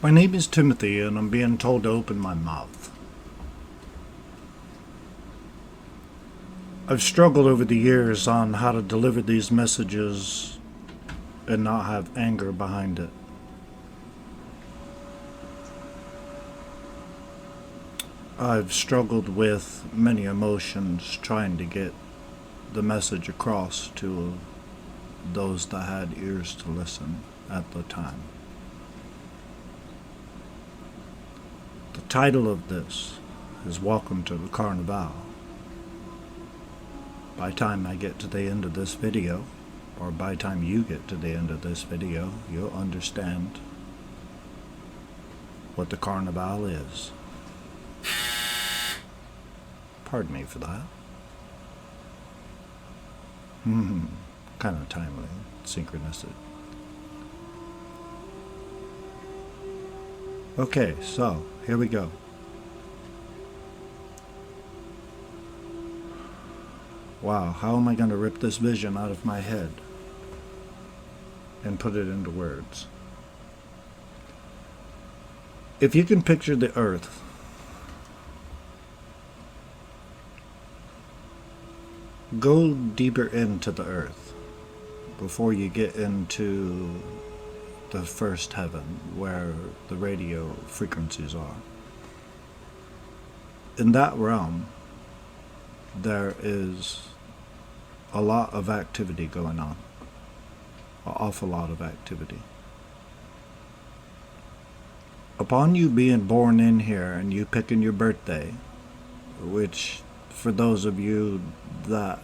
My name is Timothy, and I'm being told to open my mouth. I've struggled over the years on how to deliver these messages and not have anger behind it. I've struggled with many emotions trying to get the message across to those that had ears to listen at the time. The title of this is Welcome to the Carnival. By the time I get to the end of this video, or by the time you get to the end of this video, you'll understand what the Carnival is. Pardon me for that. Kind of timely, synchronicity. Okay, so here we go. Wow, how am I going to rip this vision out of my head and put it into words? If you can picture the earth, go deeper into the earth before you get into the first heaven where the radio frequencies are. In that realm, there is a lot of activity going on, an awful lot of activity. Upon you being born in here and you picking your birthday, which for those of you that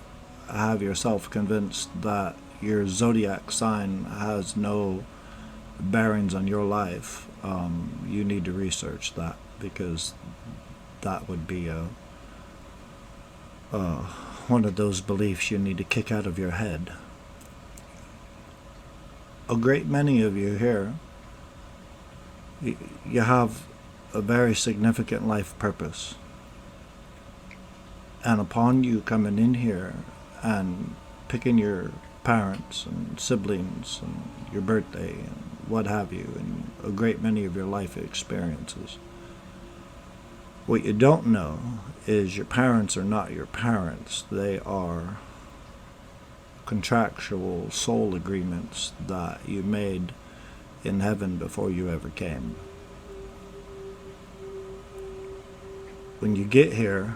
have yourself convinced that your zodiac sign has no bearings on your life, you need to research that, because that would be one of those beliefs you need to kick out of your head. A great many of you here, you have a very significant life purpose. And upon you coming in here and picking your parents and siblings and your birthday and what have you, and a great many of your life experiences, what you don't know is your parents are not your parents. They are contractual soul agreements that you made in heaven before you ever came. When you get here,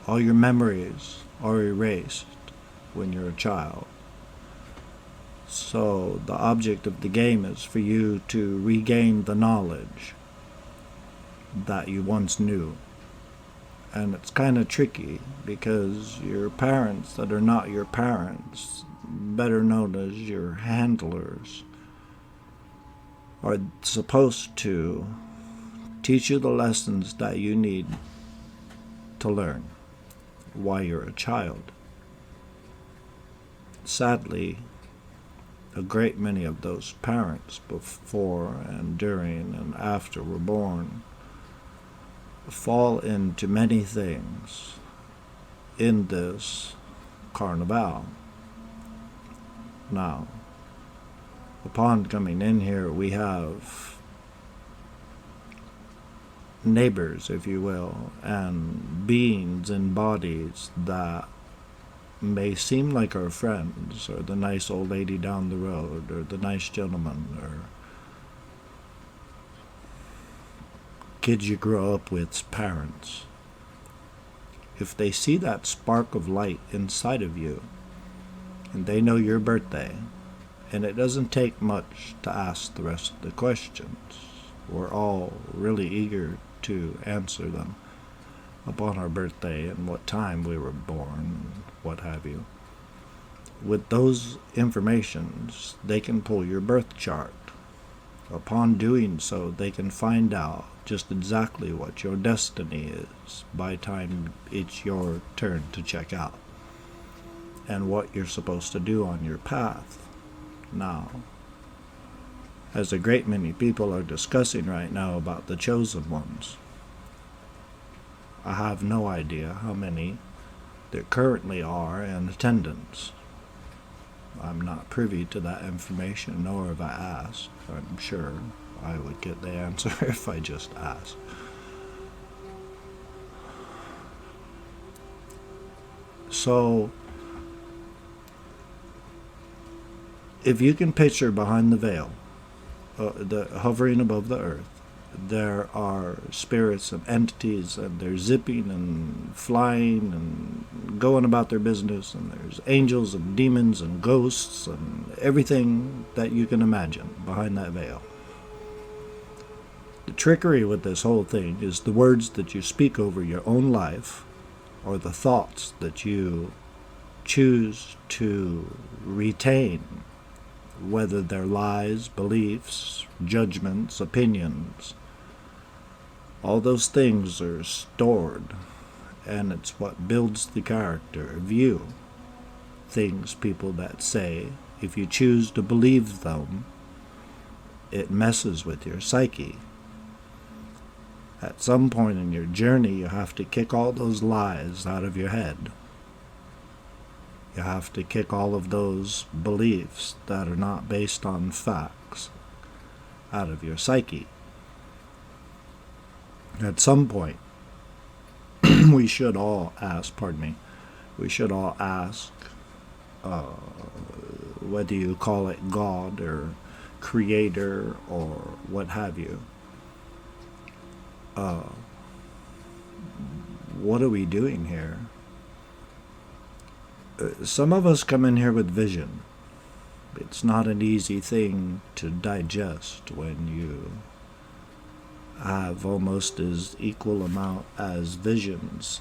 all your memories are erased when you're a child. So the object of the game is for you to regain the knowledge that you once knew. And it's kind of tricky because your parents that are not your parents, better known as your handlers, are supposed to teach you the lessons that you need to learn while you're a child. Sadly, a great many of those parents before and during and after we're born fall into many things in this carnival. Now, upon coming in here, we have neighbors, if you will, and beings in bodies that may seem like our friends, or the nice old lady down the road, or the nice gentleman, or kids you grow up with's parents. If they see that spark of light inside of you, and they know your birthday, and it doesn't take much to ask the rest of the questions, we're all really eager to answer them upon our birthday and what time we were born and what have you. With those informations, they can pull your birth chart. Upon doing so, they can find out just exactly what your destiny is by the time it's your turn to check out, and what you're supposed to do on your path. Now, as a great many people are discussing right now about the chosen ones, I have no idea how many there currently are in attendance. I'm not privy to that information, nor have I asked. I'm sure I would get the answer if I just asked. So, if you can picture behind the veil, hovering above the earth, there are spirits and entities, and they're zipping and flying and going about their business, and there's angels and demons and ghosts and everything that you can imagine behind that veil. The trickery with this whole thing is the words that you speak over your own life, or the thoughts that you choose to retain, whether they're lies, beliefs, judgments, opinions. All those things are stored, and it's what builds the character of you. Things people that say, if you choose to believe them, it messes with your psyche. At some point in your journey, you have to kick all those lies out of your head. You have to kick all of those beliefs that are not based on facts out of your psyche. At some point, we should all ask, whether you call it God or Creator or what have you, what are we doing here? Some of us come in here with vision. It's not an easy thing to digest when you have almost as equal amount as visions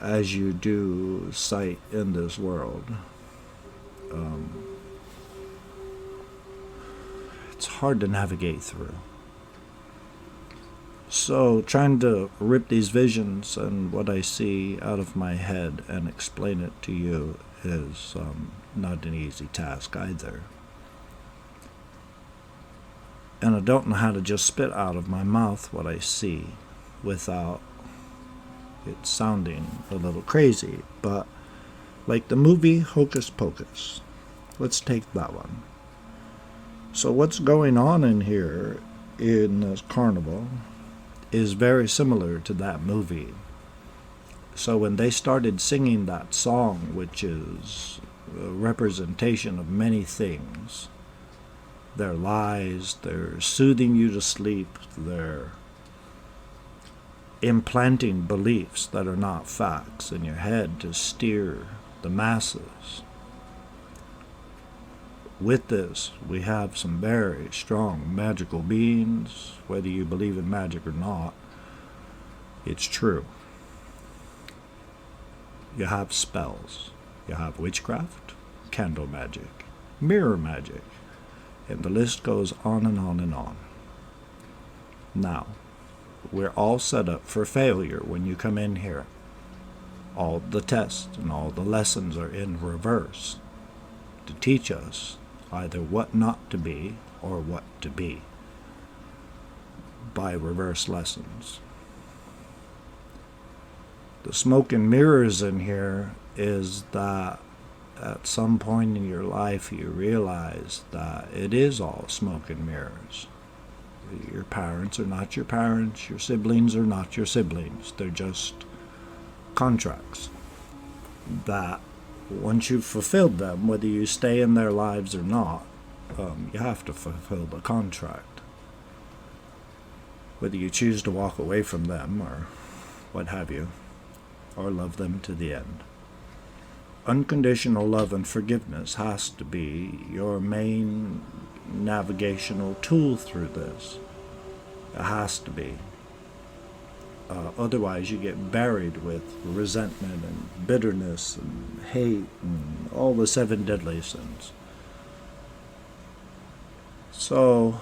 as you do sight in this world. It's hard to navigate through. So trying to rip these visions and what I see out of my head and explain it to you is not an easy task either. And I don't know how to just spit out of my mouth what I see without it sounding a little crazy. But like the movie Hocus Pocus, let's take that one. So what's going on in here in this carnival is very similar to that movie. So when they started singing that song, which is a representation of many things, they're lies, they're soothing you to sleep, they're implanting beliefs that are not facts in your head to steer the masses. With this, we have some very strong magical beings. Whether you believe in magic or not, it's true. You have spells. You have witchcraft, candle magic, mirror magic, and the list goes on and on and on. Now, we're all set up for failure when you come in here. All the tests and all the lessons are in reverse to teach us either what not to be or what to be by reverse lessons. The smoke and mirrors in here is that at some point in your life you realize that it is all smoke and mirrors. Your parents are not your parents, your siblings are not your siblings. They're just contracts that once you've fulfilled them, whether you stay in their lives or not, you have to fulfill the contract. Whether you choose to walk away from them or what have you, or love them to the end. Unconditional love and forgiveness has to be your main navigational tool through this. It has to be. Otherwise you get buried with resentment and bitterness and hate and all the 7 deadly sins. So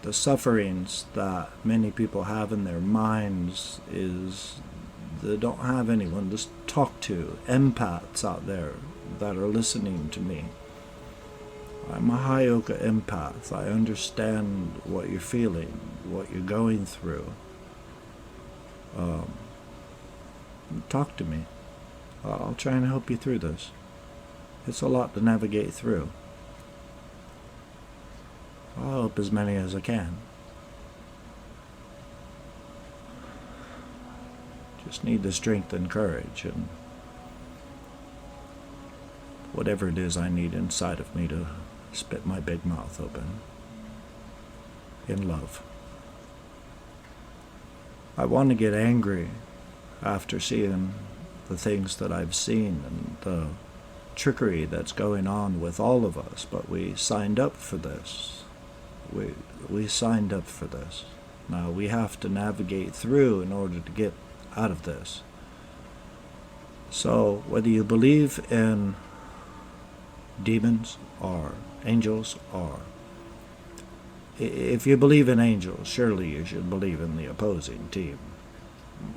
the sufferings that many people have in their minds is they don't have anyone to talk to. Empaths out there that are listening to me. I'm a high oka empath. I understand what you're feeling, what you're going through. Talk to me. I'll try and help you through this. It's a lot to navigate through. I'll help as many as I can. Just need the strength and courage and whatever it is I need inside of me to spit my big mouth open in love. I want to get angry after seeing the things that I've seen and the trickery that's going on with all of us, but we signed up for this. We signed up for this. Now we have to navigate through in order to get out of this. So whether you believe in demons or angels, or if you believe in angels, surely you should believe in the opposing team.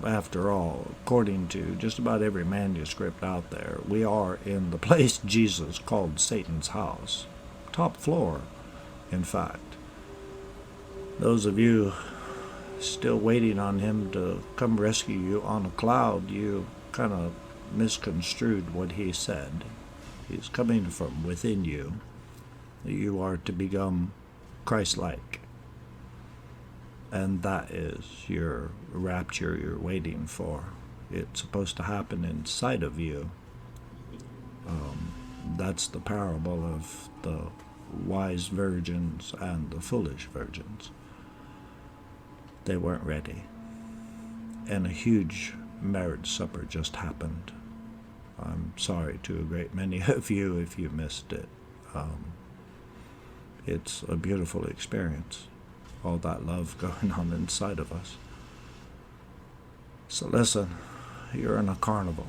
After all, according to just about every manuscript out there, we are in the place Jesus called Satan's house. Top floor, in fact. Those of you still waiting on him to come rescue you on a cloud, you kind of misconstrued what he said. He's coming from within you. You are to become Christ-like. And that is your rapture you're waiting for. It's supposed to happen inside of you. That's the parable of the wise virgins and the foolish virgins. They weren't ready. And a huge marriage supper just happened. I'm sorry to a great many of you if you missed it. It's a beautiful experience. All that love going on inside of us. So listen, you're in a carnival.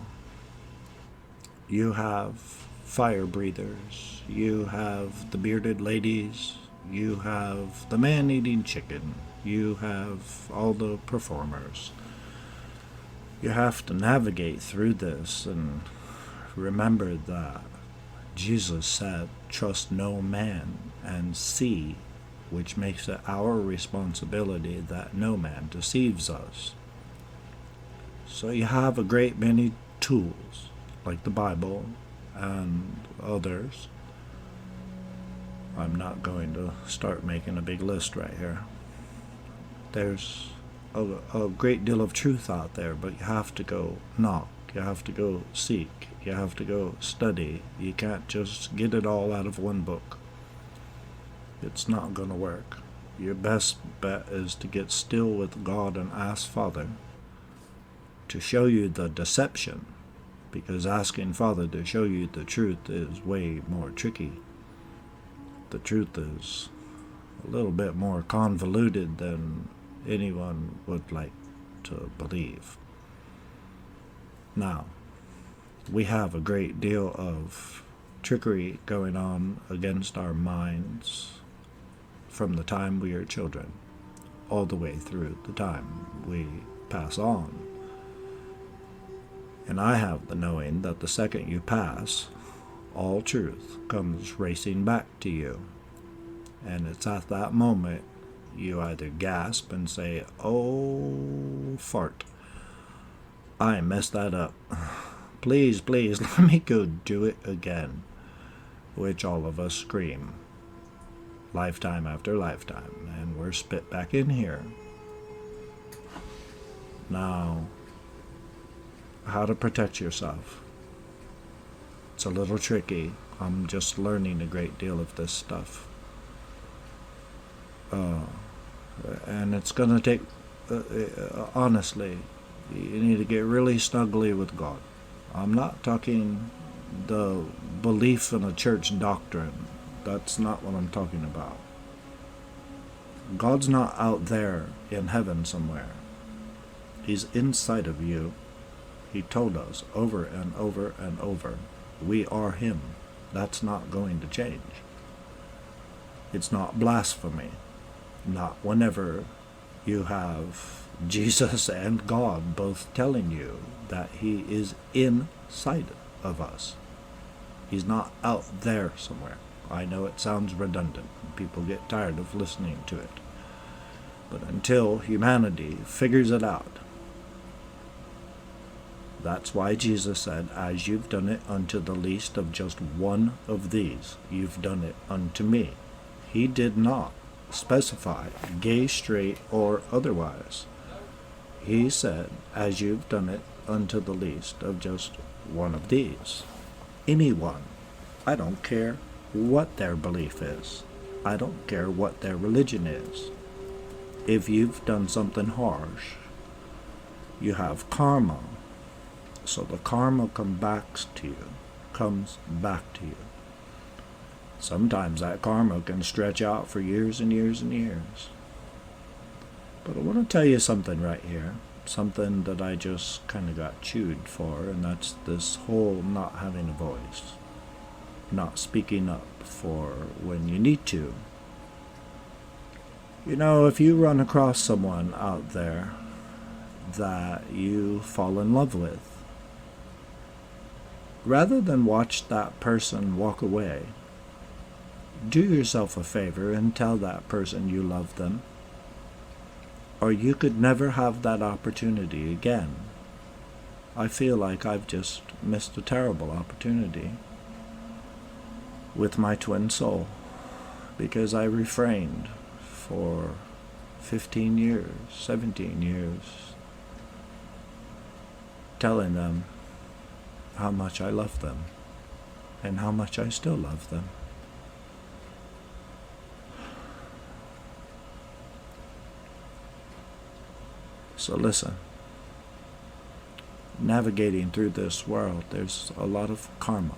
You have fire breathers. You have the bearded ladies. You have the man-eating chicken. You have all the performers. You have to navigate through this and remember that Jesus said, trust no man, and see, which makes it our responsibility that no man deceives us. So you have a great many tools, like the Bible and others. I'm not going to start making a big list right here. There's a great deal of truth out there, but you have to go knock, you have to go seek, you have to go study. You can't just get it all out of one book. It's not going to work. Your best bet is to get still with God and ask Father to show you the deception, because asking Father to show you the truth is way more tricky. The truth is a little bit more convoluted than anyone would like to believe. Now, we have a great deal of trickery going on against our minds from the time we are children, all the way through the time we pass on. And I have the knowing that the second you pass, all truth comes racing back to you. And it's at that moment you either gasp and say, oh, fart, I messed that up. Please, please, let me go do it again. Which all of us scream, lifetime after lifetime, and we're spit back in here. Now, how to protect yourself. It's a little tricky. I'm just learning a great deal of this stuff. And it's going to take, honestly, you need to get really snuggly with God. I'm not talking the belief in a church doctrine. That's not what I'm talking about. God's not out there in heaven somewhere. He's inside of you. He told us over and over and over, we are Him. That's not going to change. It's not blasphemy. Not whenever you have Jesus and God both telling you that He is inside of us. He's not out there somewhere. I know it sounds redundant. People get tired of listening to it. But until humanity figures it out, That's why Jesus said, as you've done it unto the least of just one of these, you've done it unto me. He did not specify gay, straight, or otherwise. He said, as you've done it unto the least of just one of these. Anyone. I don't care what their belief is. I don't care what their religion is. If you've done something harsh, you have karma. So the karma comes back to you. Sometimes that karma can stretch out for years and years and years. But I want to tell you something right here, something that I just kind of got chewed for, and that's this whole not having a voice, not speaking up for when you need to. You know, if you run across someone out there that you fall in love with, rather than watch that person walk away, do yourself a favor and tell that person you love them, or you could never have that opportunity again. I feel like I've just missed a terrible opportunity with my twin soul because I refrained for 15 years, 17 years, telling them how much I love them and how much I still love them. So listen, navigating through this world, there's a lot of karma.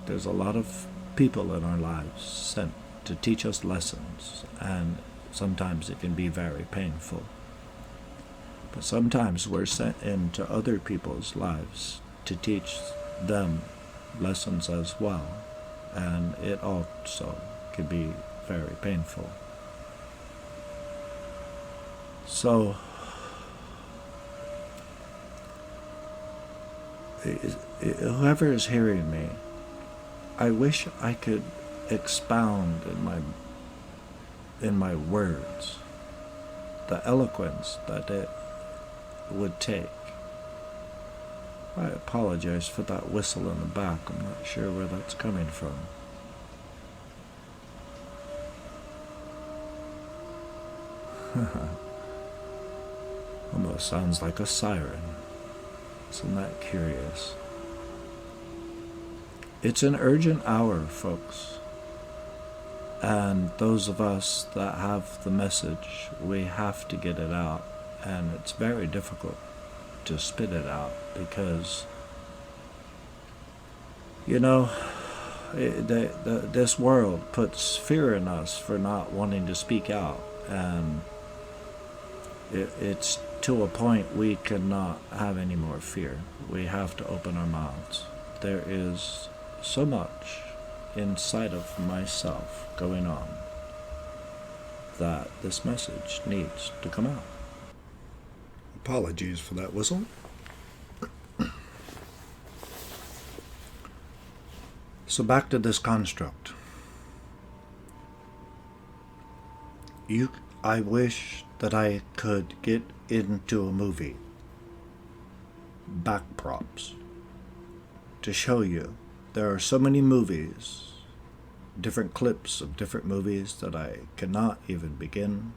There's a lot of people in our lives sent to teach us lessons, and sometimes it can be very painful. But sometimes we're sent into other people's lives to teach them lessons as well, and it also can be very painful. So whoever is hearing me, I wish I could expound in my words the eloquence that it would take. I apologize for that whistle in the back. I'm not sure where that's coming from. Almost sounds like a siren. Isn't that curious? It's an urgent hour, folks. And those of us that have the message, we have to get it out. And it's very difficult to spit it out because, you know, this world puts fear in us for not wanting to speak out. And it's to a point we cannot have any more fear. We have to open our mouths. There is so much inside of myself going on that this message needs to come out. Apologies for that whistle. So back to this construct. I wish that I could get into a movie, back props, to show you. There are so many movies, different clips of different movies that I cannot even begin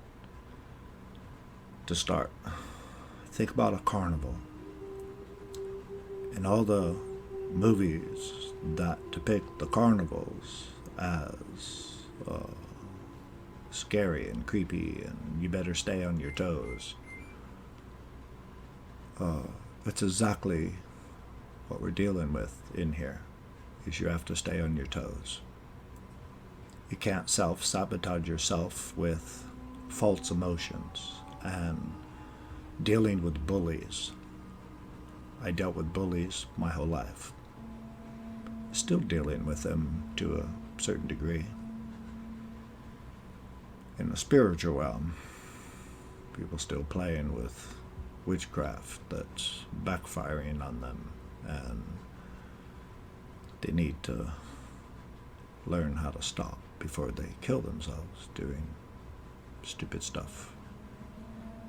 to start. Think about a carnival and all the movies that depict the carnivals as scary and creepy and you better stay on your toes. It's exactly what we're dealing with in here, is you have to stay on your toes. You can't self-sabotage yourself with false emotions and dealing with bullies. I dealt with bullies my whole life. Still dealing with them to a certain degree. In the spiritual realm, people still playing with witchcraft that's backfiring on them, and they need to learn how to stop before they kill themselves doing stupid stuff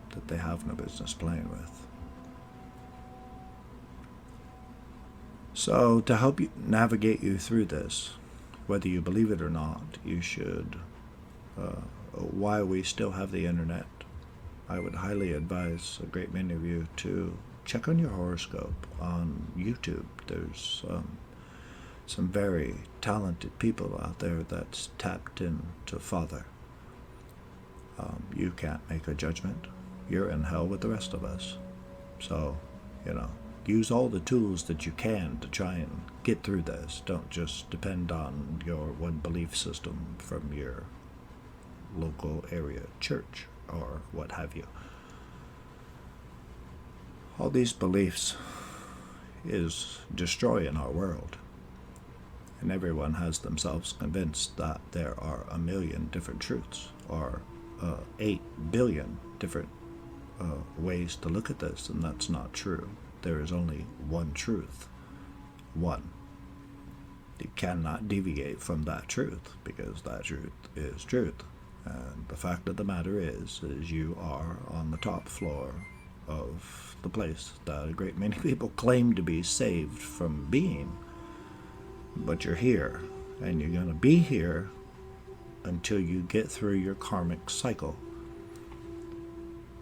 that they have no business playing with. So to help you navigate you through this, whether you believe it or not, you should, while we still have the internet, I would highly advise a great many of you to check on your horoscope on YouTube. There's some very talented people out there that's tapped into Father. You can't make a judgment. You're in hell with the rest of us. So, use all the tools that you can to try and get through this. Don't just depend on your one belief system from your local area church or what have you. All these beliefs is destroying our world. And everyone has themselves convinced that there are a million different truths, or 8 billion different ways to look at this, and that's not true. There is only one truth. One. You cannot deviate from that truth, because that truth is truth. And the fact of the matter is you are on the top floor of the place that a great many people claim to be saved from being. But you're here, and you're going to be here until you get through your karmic cycle.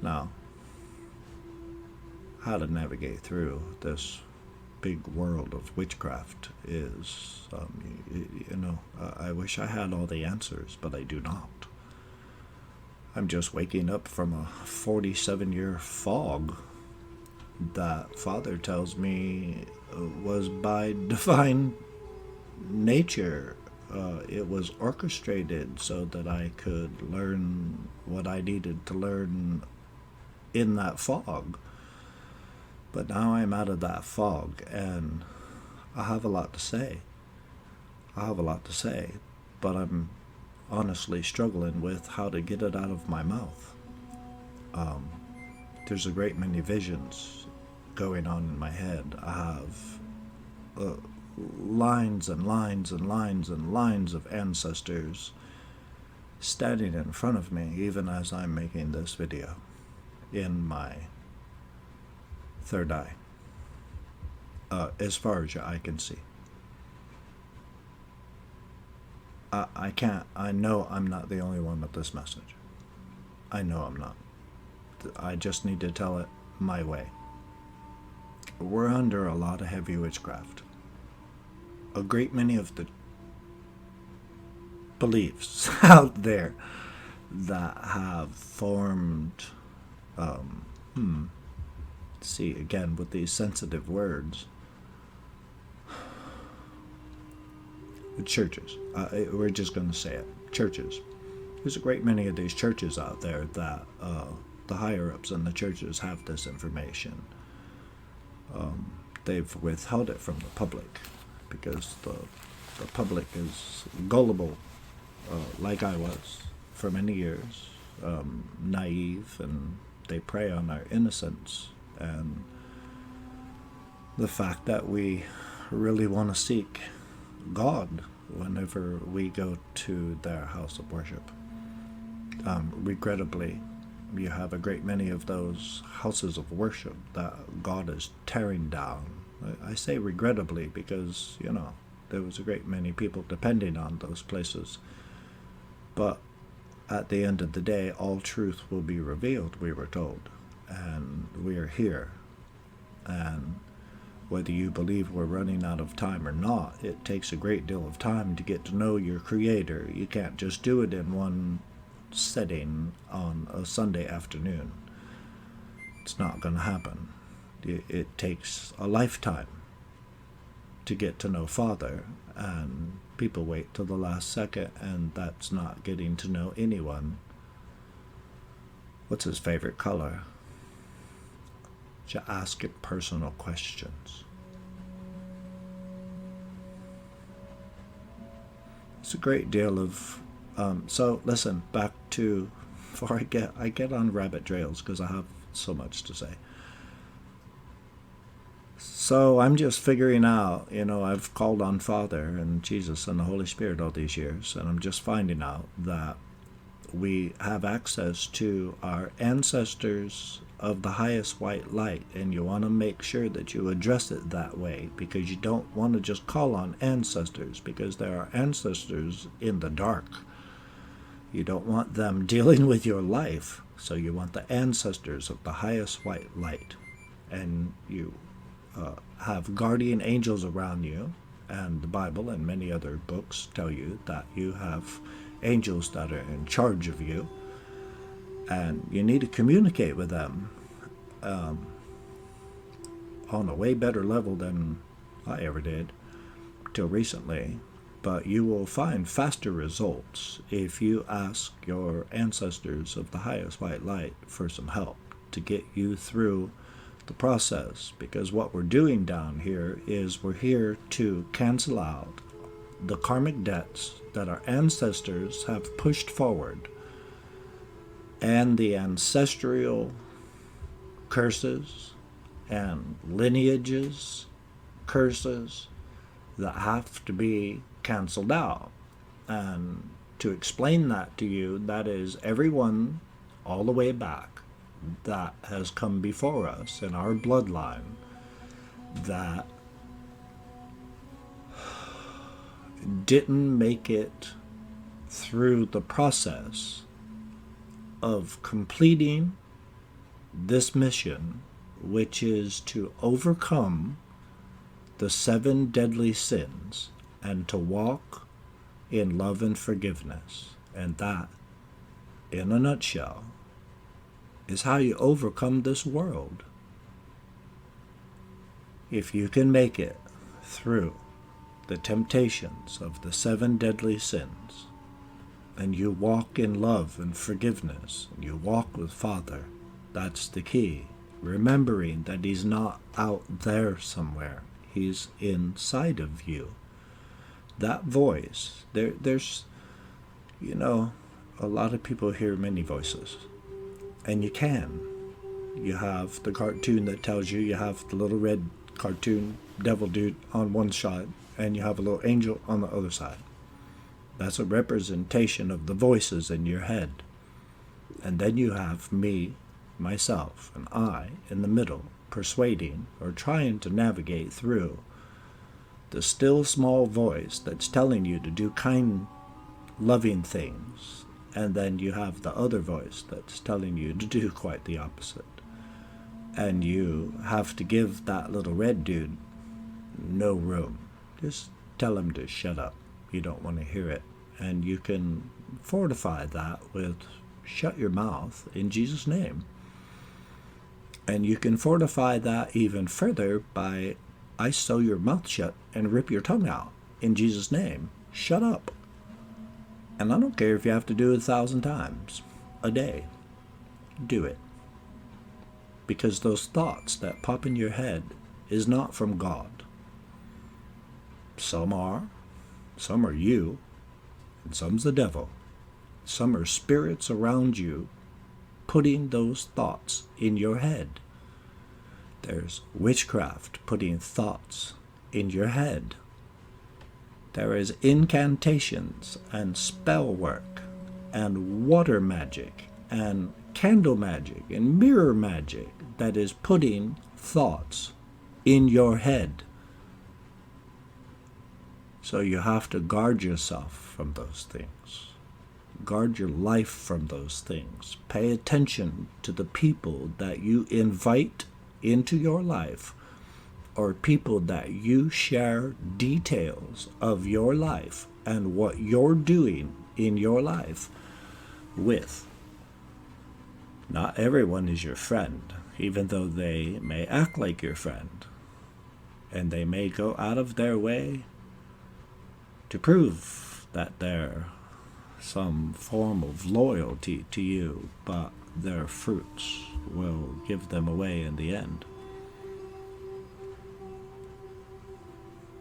Now, how to navigate through this big world of witchcraft is, I wish I had all the answers, but I do not. I'm just waking up from a 47-year fog that Father tells me was by divine nature. It was orchestrated so that I could learn what I needed to learn in that fog. But now I'm out of that fog, and I have a lot to say. But I'm honestly struggling with how to get it out of my mouth. There's a great many visions going on in my head. I have lines and lines and lines and lines of ancestors standing in front of me, even as I'm making this video, in my third eye, as far as your eye can see. I know I'm not the only one with this message. I know I'm not. I just need to tell it my way. We're under a lot of heavy witchcraft. A great many of the beliefs out there that have formed, see, again, with these sensitive words, churches. We're just going to say it. Churches. There's a great many of these churches out there that the higher-ups in the churches have this information. They've withheld it from the public because the public is gullible, like I was for many years, naive, and they prey on our innocence and the fact that we really want to seek God whenever we go to their house of worship. Regrettably, you have a great many of those houses of worship that God is tearing down. I say regrettably because, there was a great many people depending on those places. But at the end of the day, all truth will be revealed, we were told. And we are here. And whether you believe we're running out of time or not, it takes a great deal of time to get to know your Creator. You can't just do it in one setting on a Sunday afternoon. It's not going to happen. It takes a lifetime to get to know Father, and people wait till the last second, and that's not getting to know anyone. What's his favorite color? You ask it personal questions. It's a great deal of so listen, back to, before I get on rabbit trails because I have so much to say. So I'm just figuring out, I've called on Father and Jesus and the Holy Spirit all these years, and I'm just finding out that we have access to our ancestors of the highest white light, and you want to make sure that you address it that way, because you don't want to just call on ancestors, because there are ancestors in the dark. You don't want them dealing with your life, so you want the ancestors of the highest white light. And you have guardian angels around you, and the Bible and many other books tell you that you have angels that are in charge of you, and you need to communicate with them on a way better level than I ever did till recently. But you will find faster results if you ask your ancestors of the highest white light for some help to get you through the process. Because what we're doing down here is we're here to cancel out the karmic debts that our ancestors have pushed forward, and the ancestral curses and lineages curses that have to be canceled out. And to explain that to you, that is everyone all the way back that has come before us in our bloodline that didn't make it through the process of completing this mission, which is to overcome the 7 deadly sins and to walk in love and forgiveness. And that, in a nutshell, is how you overcome this world. If you can make it through the temptations of the 7 deadly sins, and you walk in love and forgiveness, and you walk with Father, that's the key. Remembering that He's not out there somewhere. He's inside of you. That voice, there's, a lot of people hear many voices. And you can. You have the cartoon that tells you have the little red cartoon devil dude on one side, and you have a little angel on the other side. That's a representation of the voices in your head. And then you have me, myself, and I in the middle, persuading or trying to navigate through the still small voice that's telling you to do kind, loving things. And then you have the other voice that's telling you to do quite the opposite. And you have to give that little red dude no room. Just tell him to shut up. You don't want to hear it. And you can fortify that with shut your mouth in Jesus' name. And you can fortify that even further by I sew your mouth shut and rip your tongue out in Jesus' name. Shut up. And I don't care if you have to do it 1,000 times a day. Do it. Because those thoughts that pop in your head is not from God. Some are you, and some's the devil. Some are spirits around you putting those thoughts in your head. There's witchcraft putting thoughts in your head. There is incantations and spell work and water magic and candle magic and mirror magic that is putting thoughts in your head. So you have to guard yourself from those things. Guard your life from those things. Pay attention to the people that you invite into your life, or people that you share details of your life and what you're doing in your life with. Not everyone is your friend, even though they may act like your friend, and they may go out of their way to prove that they're some form of loyalty to you, but their fruits will give them away in the end.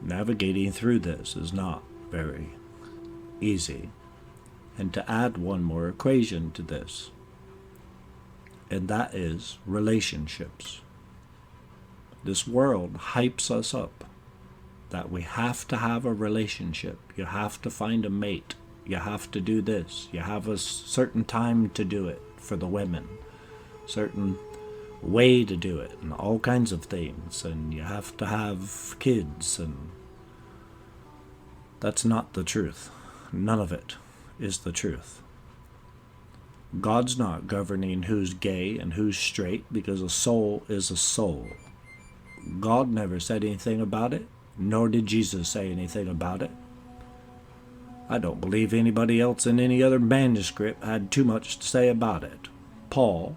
Navigating through this is not very easy. And to add one more equation to this, and that is relationships. This world hypes us up that we have to have a relationship. You have to find a mate. You have to do this. You have a certain time to do it for the women. Certain way to do it and all kinds of things. And you have to have kids. And that's not the truth. None of it is the truth. God's not governing who's gay and who's straight, because a soul is a soul. God never said anything about it, nor did Jesus say anything about it. I don't believe anybody else in any other manuscript had too much to say about it. Paul,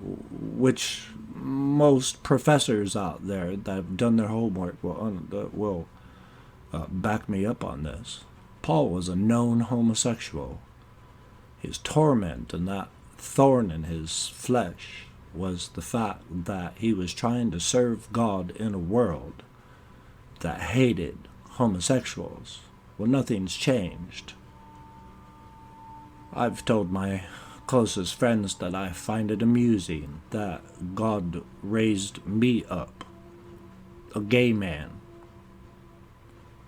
which most professors out there that have done their homework will back me up on this. Paul was a known homosexual. His torment and that thorn in his flesh was the fact that he was trying to serve God in a world that hated homosexuals. Well, nothing's changed. I've told my closest friends that I find it amusing that God raised me up, a gay man,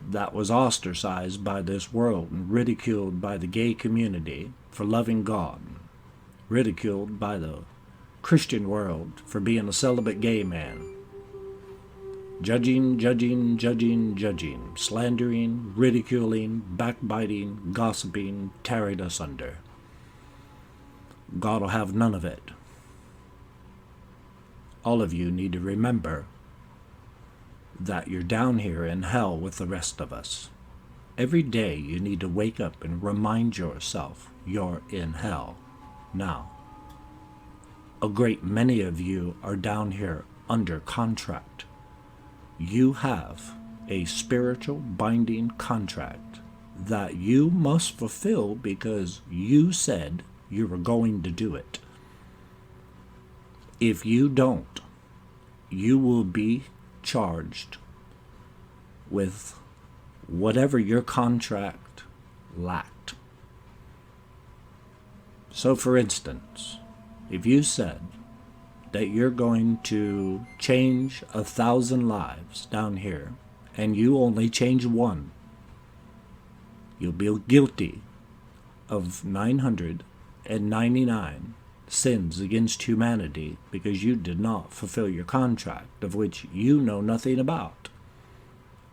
that was ostracized by this world and ridiculed by the gay community for loving God, ridiculed by the Christian world for being a celibate gay man, judging, slandering, ridiculing, backbiting, gossiping, tearing asunder. God will have none of it. All of you need to remember that you're down here in hell with the rest of us. Every day you need to wake up and remind yourself you're in hell now. A great many of you are down here under contract. You have a spiritual binding contract that you must fulfill because you said you were going to do it. If you don't, you will be charged with whatever your contract lacked. So, for instance, if you said that you're going to change 1,000 lives down here and you only change one, you'll be guilty of 999 sins against humanity because you did not fulfill your contract, of which you know nothing about.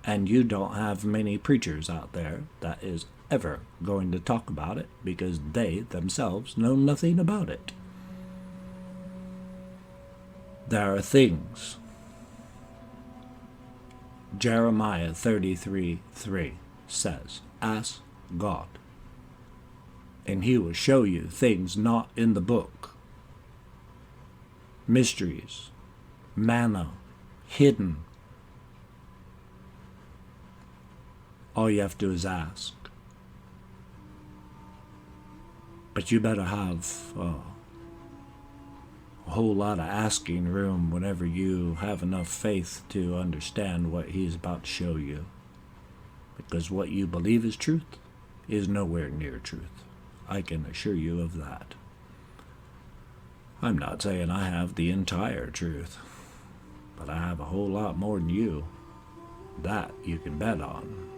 And you don't have many preachers out there that is ever going to talk about it because they themselves know nothing about it. There are things. Jeremiah 33:3 says, "Ask God, and he will show you things not in the book. Mysteries, manna, hidden. All you have to do is ask. But you better have a whole lot of asking room whenever you have enough faith to understand what he's about to show you. Because what you believe is truth is nowhere near truth. I can assure you of that. I'm not saying I have the entire truth, but I have a whole lot more than you. That you can bet on.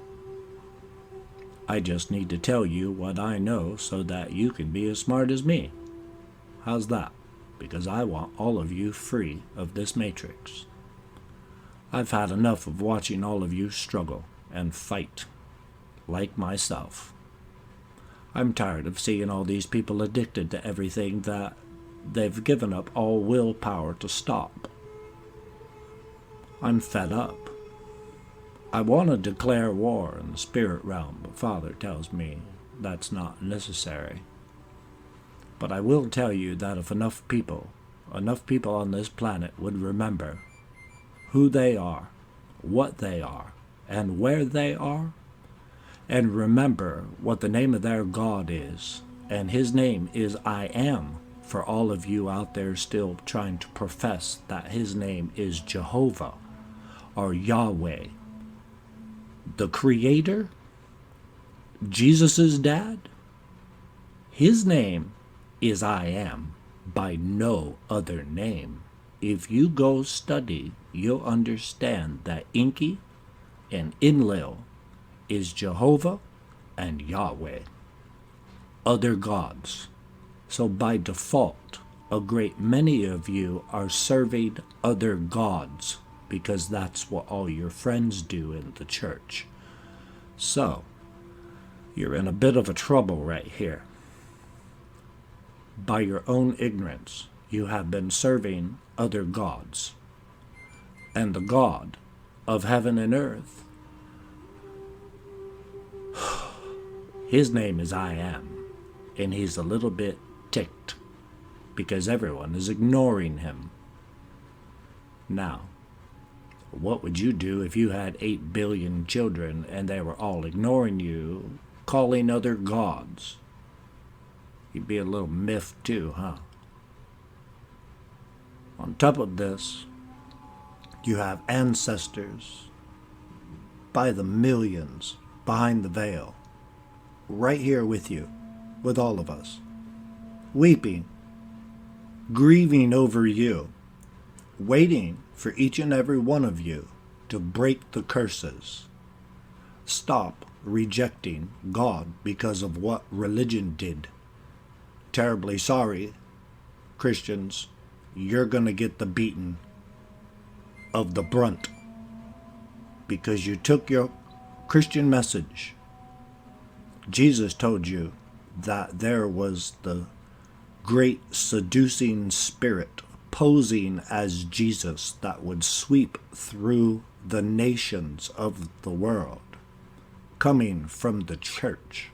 I just need to tell you what I know so that you can be as smart as me. How's that? Because I want all of you free of this matrix. I've had enough of watching all of you struggle and fight, like myself. I'm tired of seeing all these people addicted to everything that they've given up all willpower to stop. I'm fed up. I want to declare war in the spirit realm, but Father tells me that's not necessary. But I will tell you that if enough people on this planet would remember who they are, what they are, and where they are, and remember what the name of their God is, and his name is I Am, for all of you out there still trying to profess that his name is Jehovah or Yahweh, the Creator, Jesus' dad, his name is I Am, by no other name. If you go study, you'll understand that Enki and Enlil is Jehovah and Yahweh, other gods. So by default, a great many of you are serving other gods because that's what all your friends do in the church. So, you're in a bit of a trouble right here. By your own ignorance, you have been serving other gods. And the God of heaven and earth, his name is I Am, and he's a little bit ticked because everyone is ignoring him. Now, what would you do if you had 8 billion children and they were all ignoring you, calling other gods? You'd be a little miffed too, huh? On top of this, you have ancestors by the millions behind the veil, right here with you, with all of us, weeping, grieving over you, waiting for each and every one of you to break the curses. Stop rejecting God because of what religion did. Terribly sorry, Christians, you're going to get the beating of the brunt because you took your Christian message. Jesus told you that there was the great seducing spirit posing as Jesus that would sweep through the nations of the world, coming from the church,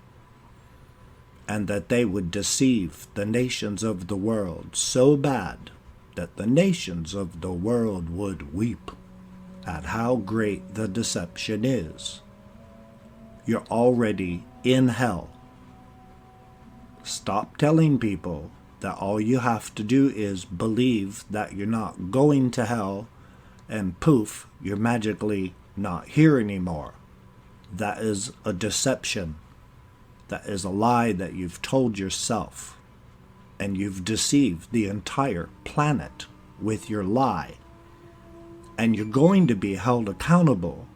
and that they would deceive the nations of the world so bad that the nations of the world would weep at how great the deception is. You're already in hell. Stop telling people that all you have to do is believe that you're not going to hell, and poof, you're magically not here anymore. That is a deception. That is a lie that you've told yourself. And you've deceived the entire planet with your lie. And you're going to be held accountable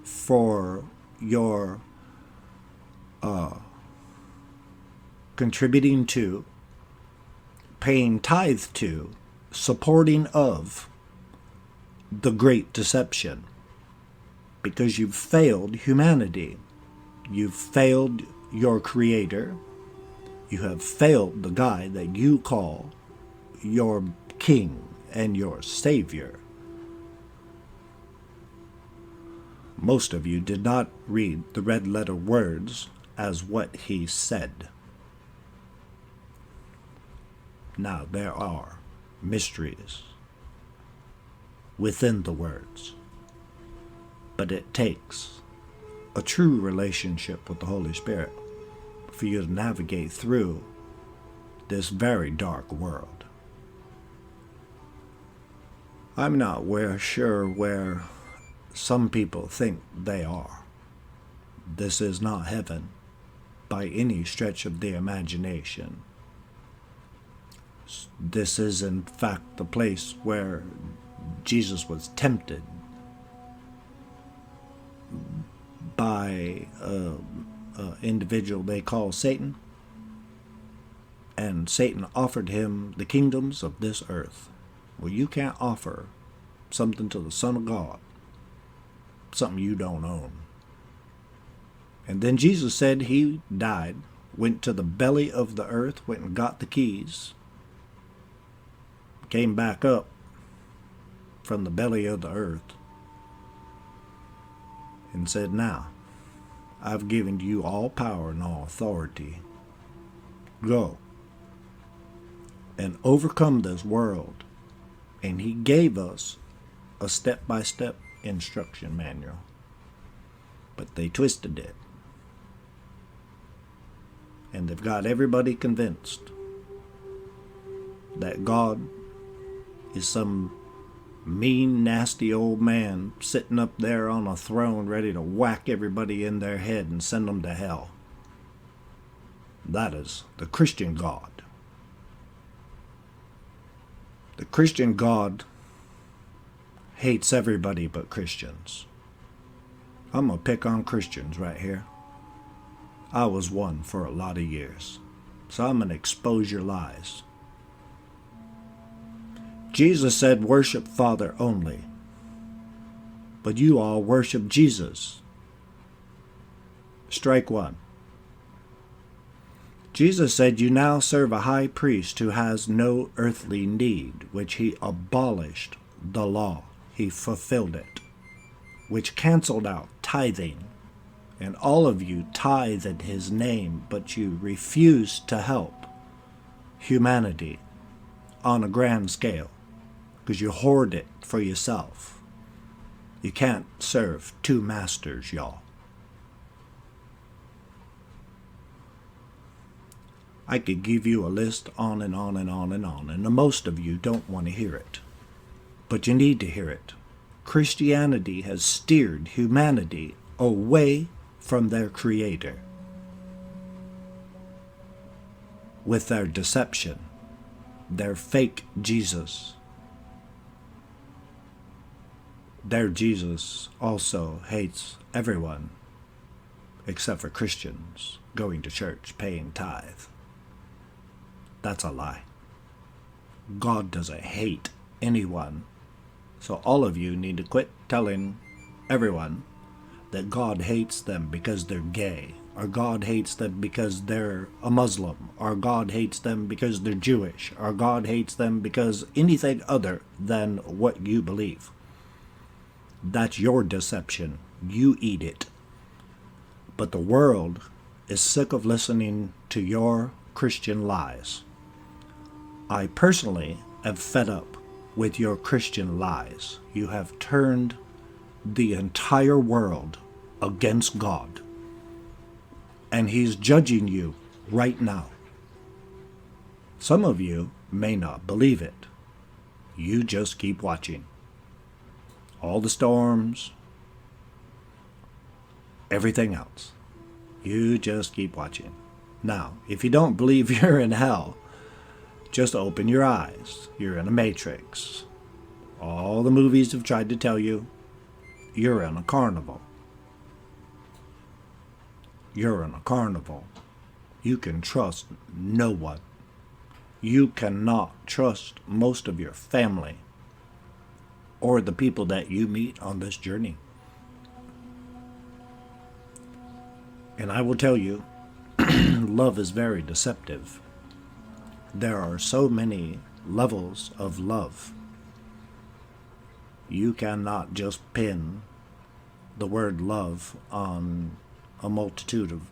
for your contributing to, paying tithe to, supporting of the great deception. Because you've failed humanity. You've failed your Creator. You have failed the guy that you call your King and your Savior. Most of you did not read the red letter words as what he said. Now there are mysteries within the words, but it takes a true relationship with the Holy Spirit for you to navigate through this very dark world. I'm not sure where some people think they are. This is not heaven by any stretch of the imagination. This is in fact the place where Jesus was tempted by an individual they call Satan, and Satan offered him the kingdoms of this earth. Well, you can't offer something to the Son of God, something you don't own. And then Jesus said he died, went to the belly of the earth, went and got the keys, came back up from the belly of the earth, and said, now, I've given you all power and all authority. Go and overcome this world. And he gave us a step-by-step instruction manual. But they twisted it. And they've got everybody convinced that God is some mean, nasty old man sitting up there on a throne ready to whack everybody in their head and send them to hell. That is the Christian God. The Christian God hates everybody but Christians. I'm going to pick on Christians right here. I was one for a lot of years. So I'm going to expose your lies. Jesus said, worship Father only. But you all worship Jesus. Strike one. Jesus said, you now serve a high priest who has no earthly need, which he abolished the law. He fulfilled it, which canceled out tithing. And all of you tithe in his name, but you refuse to help humanity on a grand scale because you hoard it for yourself. You can't serve two masters, y'all. I could give you a list on and on and on and on, and most of you don't want to hear it. But you need to hear it. Christianity has steered humanity away from their Creator with their deception, their fake Jesus. Their Jesus also hates everyone except for Christians going to church, paying tithe. That's a lie. God doesn't hate anyone. So all of you need to quit telling everyone that God hates them because they're gay, or God hates them because they're a Muslim, or God hates them because they're Jewish, or God hates them because anything other than what you believe. That's your deception. You eat it. But the world is sick of listening to your Christian lies. I personally am fed up with your Christian lies. You have turned the entire world against God. And he's judging you right now. Some of you may not believe it. You just keep watching. All the storms, everything else. You just keep watching. Now, if you don't believe you're in hell, just open your eyes. You're in a matrix. All the movies have tried to tell you you're in a carnival. You're in a carnival. You can trust no one. You cannot trust most of your family or the people that you meet on this journey. And I will tell you, love is very deceptive. There are so many levels of love. You cannot just pin the word love on a multitude of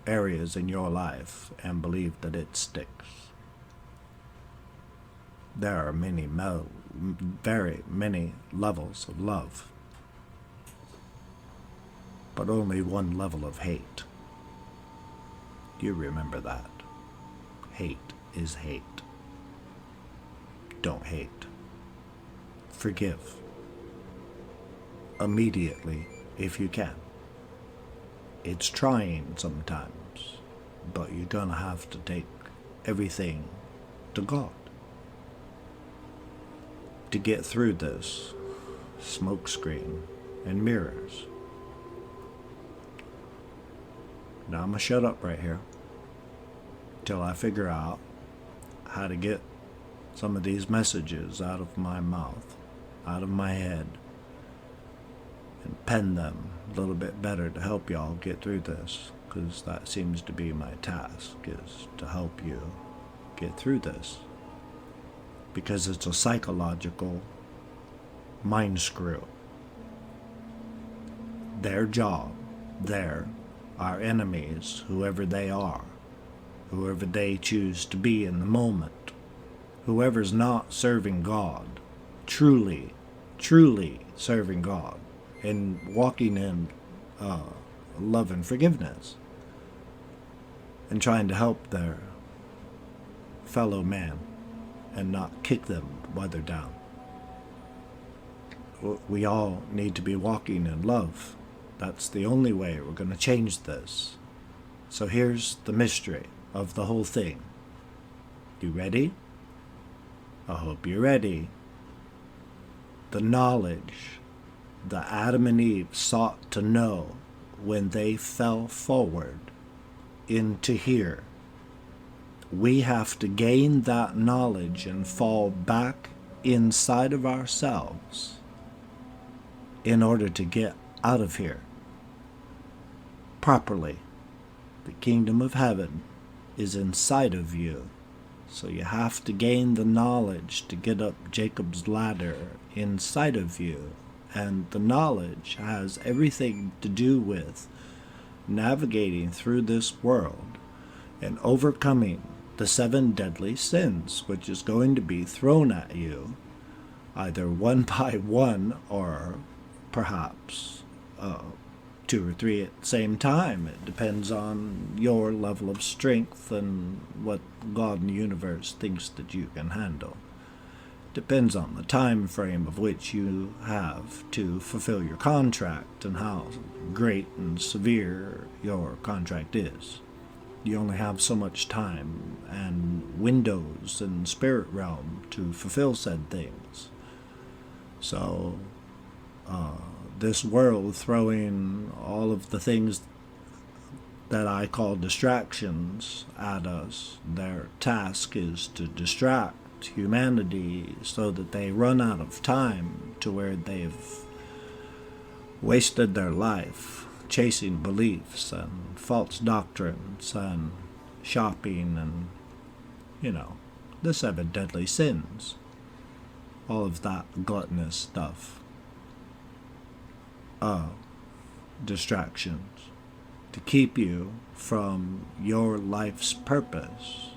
areas in your life and believe that it sticks. There are very many levels of love, but only one level of hate. You remember that. Hate is hate. Don't hate. Forgive. Immediately, if you can. It's trying sometimes, but you're gonna have to take everything to God to get through this smokescreen and mirrors. Now I'm gonna shut up right here till I figure out how to get some of these messages out of my mouth, out of my head, and pen them a little bit better to help y'all get through this, because that seems to be my task, is to help you get through this, because it's a psychological mind screw. Their job, our enemies, whoever they are, whoever they choose to be in the moment, whoever's not serving God, truly serving God, and walking in love and forgiveness, and trying to help their fellow man and not kick them while they're down. We all need to be walking in love. That's the only way we're going to change this. So here's the mystery of the whole thing. You ready? I hope you're ready. The knowledge that Adam and Eve sought to know when they fell forward into here. We have to gain that knowledge and fall back inside of ourselves in order to get out of here properly. The kingdom of heaven is inside of you. So you have to gain the knowledge to get up Jacob's ladder inside of you. And the knowledge has everything to do with navigating through this world and overcoming the 7 deadly sins, which is going to be thrown at you, either one by one or perhaps 2 or 3 at the same time. It depends on your level of strength and what God in the universe thinks that you can handle. Depends on the time frame of which you have to fulfill your contract and how great and severe your contract is. You only have so much time and windows in the spirit realm to fulfill said things. So, this world throwing all of the things that I call distractions at us, their task is to distract humanity so that they run out of time to where they've wasted their life chasing beliefs and false doctrines and shopping and, the 7 deadly sins. All of that gluttonous stuff. Distractions to keep you from your life's purpose.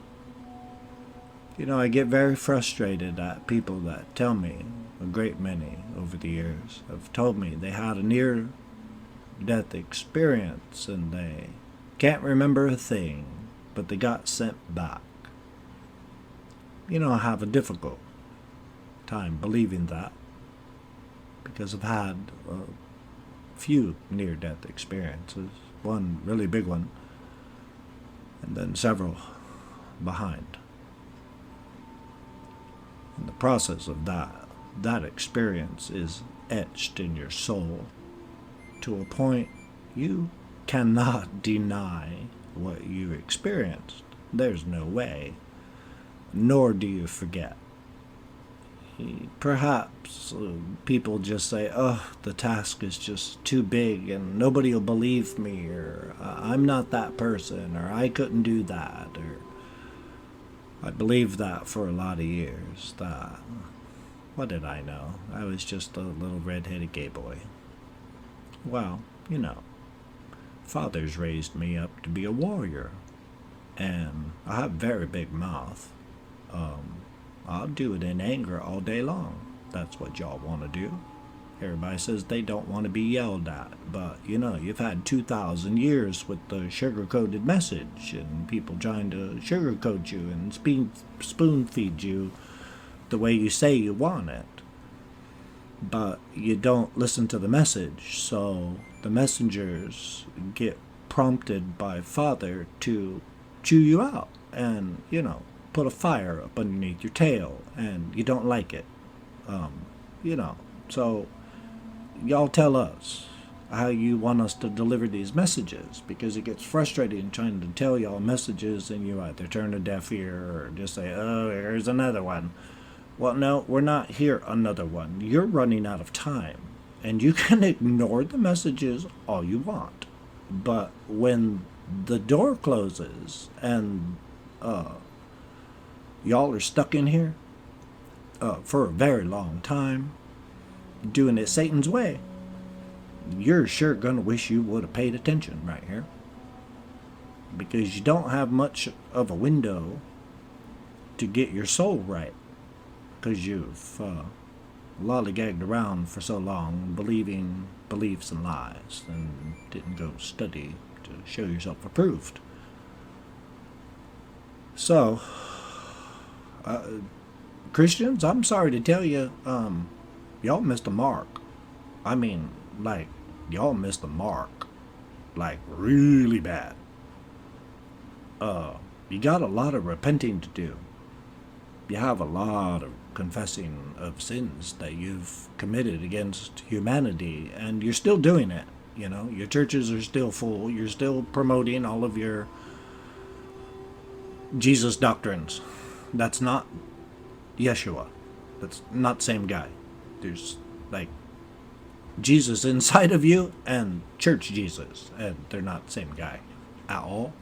I get very frustrated at people that tell me, a great many over the years have told me they had a near-death experience and they can't remember a thing, but they got sent back. I have a difficult time believing that because I've had a few near-death experiences, one really big one, and then several behind. And the process of that experience is etched in your soul to a point you cannot deny what you experienced. There's no way. Nor do you forget. Perhaps people just say, the task is just too big and nobody will believe me, or I'm not that person, or I couldn't do that, or I believed that for a lot of years. What did I know? I was just a little red-headed gay boy. Well, fathers raised me up to be a warrior, and I have a very big mouth. I'll do it in anger all day long. That's what y'all want to do. Everybody says they don't want to be yelled at, but you've had 2,000 years with the sugar-coated message and people trying to sugarcoat you and spoon-feed you the way you say you want it. But you don't listen to the message, so the messengers get prompted by Father to chew you out and, put a fire up underneath your tail, and you don't like it. So y'all tell us how you want us to deliver these messages, because it gets frustrating trying to tell y'all messages and you either turn a deaf ear or just say, here's another one. Well, no, we're not here another one. You're running out of time, and you can ignore the messages all you want. But when the door closes and y'all are stuck in here for a very long time, doing it Satan's way, you're sure going to wish you would have paid attention right here. Because you don't have much of a window to get your soul right. Because you've lollygagged around for so long believing beliefs and lies and didn't go study to show yourself approved. So, Christians, I'm sorry to tell you, y'all missed the mark. I mean, y'all missed the mark. Really bad. You got a lot of repenting to do. You have a lot of confessing of sins that you've committed against humanity, and you're still doing it. Your churches are still full. You're still promoting all of your Jesus doctrines. That's not Yeshua. That's not the same guy. There's like Jesus inside of you and church Jesus, and they're not the same guy at all.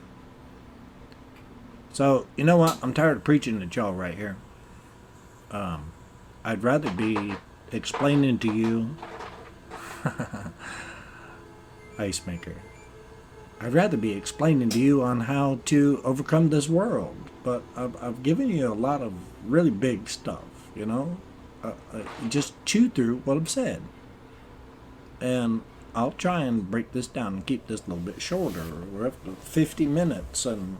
So, you know what? I'm tired of preaching to y'all right here. I'd rather be explaining to you, ice maker. I'd rather be explaining to you on how to overcome this world. But I've given you a lot of really big stuff, you know? Just chew through what I've said. And I'll try and break this down and keep this a little bit shorter. We're up to 50 minutes, and